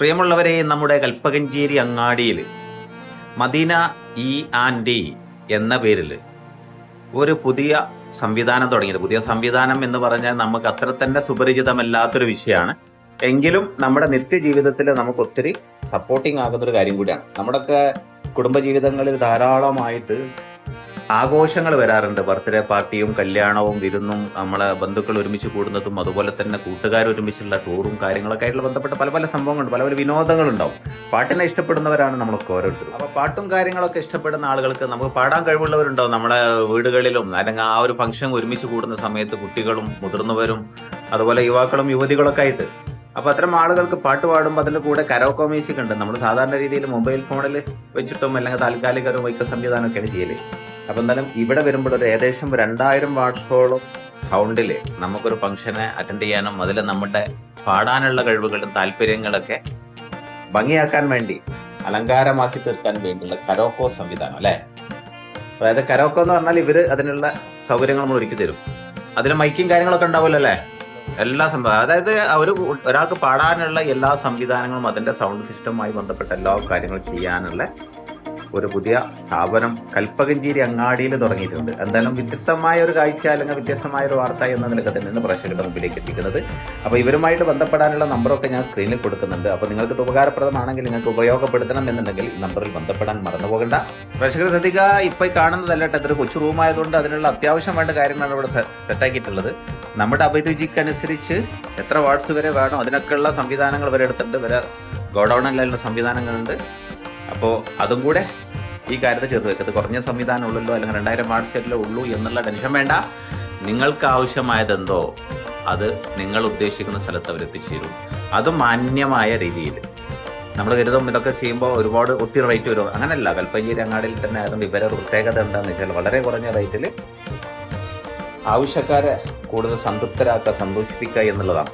പ്രിയമുള്ളവരെ, നമ്മുടെ കൽപ്പകഞ്ചേരി അങ്ങാടിയിൽ മദീന ഇ ആൻഡ് ഡി എന്ന പേരിൽ ഒരു പുതിയ സംവിധാനം തുടങ്ങിയത്. പുതിയ സംവിധാനം എന്ന് പറഞ്ഞാൽ നമുക്ക് അത്ര തന്നെ സുപരിചിതമല്ലാത്തൊരു വിഷയമാണ്. എങ്കിലും നമ്മുടെ നിത്യജീവിതത്തിൽ നമുക്ക് ഒത്തിരി സപ്പോർട്ടിങ് ആകുന്ന ഒരു കാര്യം കൂടിയാണ്. നമ്മുടെയൊക്കെ കുടുംബജീവിതങ്ങളിൽ ധാരാളമായിട്ട് ആഘോഷങ്ങൾ വരാറുണ്ട്. ബർത്ത്ഡേ പാർട്ടിയും കല്യാണവും വിരുന്നും നമ്മളെ ബന്ധുക്കൾ ഒരുമിച്ച് കൂടുന്നതും അതുപോലെ തന്നെ കൂട്ടുകാർ ഒരുമിച്ചുള്ള ടൂറും കാര്യങ്ങളൊക്കെ ആയിട്ടുള്ള ബന്ധപ്പെട്ട പല പല സംഭവങ്ങളുണ്ട്, പല പല വിനോദങ്ങളുണ്ടാവും. പാട്ടിനെ ഇഷ്ടപ്പെടുന്നവരാണ് നമ്മളൊക്കെ ഓരോരുത്തരും. അപ്പോൾ പാട്ടും കാര്യങ്ങളൊക്കെ ഇഷ്ടപ്പെടുന്ന ആളുകൾക്ക് നമുക്ക് പാടാൻ കഴിവുള്ളവരുണ്ടാവും നമ്മുടെ വീടുകളിലും, അല്ലെങ്കിൽ ആ ഒരു ഫംഗ്ഷൻ ഒരുമിച്ച് കൂടുന്ന സമയത്ത് കുട്ടികളും മുതിർന്നവരും അതുപോലെ യുവാക്കളും യുവതികളൊക്കെ ആയിട്ട്. അപ്പോൾ അത്തരം ആളുകൾക്ക് പാട്ട് പാടുമ്പോൾ അതിൻ്റെ കൂടെ കരോക്കോ മ്യൂസിക് ഉണ്ട്. നമ്മൾ സാധാരണ രീതിയിൽ മൊബൈൽ ഫോണിൽ വെച്ചിട്ടും അല്ലെങ്കിൽ താൽക്കാലിക ഒരു മൈക്ക് സംവിധാനമൊക്കെയാണ് ചെയ്യല്. അപ്പോൾ എന്തായാലും ഇവിടെ വരുമ്പോൾ ഒരു ഏകദേശം 2000 വാട്ട്സോളം സൗണ്ടിൽ നമുക്കൊരു ഫംഗ്ഷനെ അറ്റൻഡ് ചെയ്യാനും അതിൽ നമ്മുടെ പാടാനുള്ള കഴിവുകളും താല്പര്യങ്ങളൊക്കെ ഭംഗിയാക്കാൻ വേണ്ടി അലങ്കാരമാക്കി തീർക്കാൻ വേണ്ടിയുള്ള കരോക്കോ സംവിധാനം അല്ലേ. അതായത് കരോക്കോ എന്ന് പറഞ്ഞാൽ ഇവർ അതിനുള്ള സൗകര്യങ്ങൾ നമ്മൾ ഒരുക്കി തരും. അതിൽ മൈക്കും കാര്യങ്ങളൊക്കെ ഉണ്ടാവുമല്ലോ അല്ലേ, എല്ലാ സംഭവം. അതായത് ഒരാൾക്ക് പാടാനുള്ള എല്ലാ സംവിധാനങ്ങളും അതിൻ്റെ സൗണ്ട് സിസ്റ്റവുമായി ബന്ധപ്പെട്ട എല്ലാ കാര്യങ്ങളും ചെയ്യാനുള്ള ഒരു പുതിയ സ്ഥാപനം കൽപ്പകഞ്ചേരി അങ്ങാടിയിൽ തുടങ്ങിയിട്ടുണ്ട്. എന്തായാലും വ്യത്യസ്തമായ ഒരു കാഴ്ച അല്ലെങ്കിൽ വ്യത്യസ്തമായ ഒരു വാർത്ത എന്ന നിലക്ക് തന്നെയാണ് പ്രേക്ഷകരുടെ മുമ്പിലേക്ക് എത്തിക്കുന്നത്. അപ്പോൾ ഇവരുമായിട്ട് ബന്ധപ്പെടാനുള്ള നമ്പറൊക്കെ ഞാൻ സ്ക്രീനിൽ കൊടുക്കുന്നുണ്ട്. അപ്പോൾ നിങ്ങൾക്ക് ഇത് ഉപകാരപ്രദമാണെങ്കിൽ, നിങ്ങൾക്ക് ഉപയോഗപ്പെടുത്തണം എന്നുണ്ടെങ്കിൽ ഈ നമ്പറിൽ ബന്ധപ്പെടാൻ മറന്നു പോകണ്ട. പ്രേക്ഷകർ ശ്രദ്ധിക്കുക, ഇപ്പോൾ കാണുന്നതല്ല കേട്ടോ, ഇതൊരു കൊച്ചു റൂമായതുകൊണ്ട് അതിനുള്ള അത്യാവശ്യം വേണ്ട കാര്യങ്ങളാണ് ഇവിടെ സെറ്റാക്കിയിട്ടുള്ളത്. നമ്മുടെ അഭിരുചിക്കനുസരിച്ച് എത്ര വാട്ട്സ് വരെ വേണം അതിനൊക്കെയുള്ള സംവിധാനങ്ങൾ വരെ എടുത്തിട്ടുണ്ട്. വരെ ഗോഡൗണിലുള്ള സംവിധാനങ്ങളുണ്ട്. അപ്പോൾ അതും കൂടെ ഈ കാര്യത്തെ ചേർത്ത് വെക്കരുത്. കുറഞ്ഞ സംവിധാനം ഉള്ളല്ലോ അല്ലെങ്കിൽ 2000 വാട്ട്സെറ്റിലേ ഉള്ളൂ എന്നുള്ള ടെൻഷൻ വേണ്ട. നിങ്ങൾക്ക് ആവശ്യമായതെന്തോ അത് നിങ്ങൾ ഉദ്ദേശിക്കുന്ന സ്ഥലത്ത് അവർ എത്തിച്ചേരും. അത് മാന്യമായ രീതിയിൽ. നമ്മൾ കരുതും ഇതൊക്കെ ചെയ്യുമ്പോൾ ഒരുപാട് ഒത്തിരി റേറ്റ് വരും. അങ്ങനെയല്ല, കൽപ്പകഞ്ചേരി അങ്ങാടിയിൽ തന്നെ ആയതുകൊണ്ട് ഇവരുടെ പ്രത്യേകത എന്താണെന്ന് വെച്ചാൽ വളരെ കുറഞ്ഞ റേറ്റിൽ ആവശ്യക്കാരെ കൂടുതൽ സംതൃപ്തരാക്കുക, സന്തോഷിപ്പിക്കുക എന്നുള്ളതാണ്.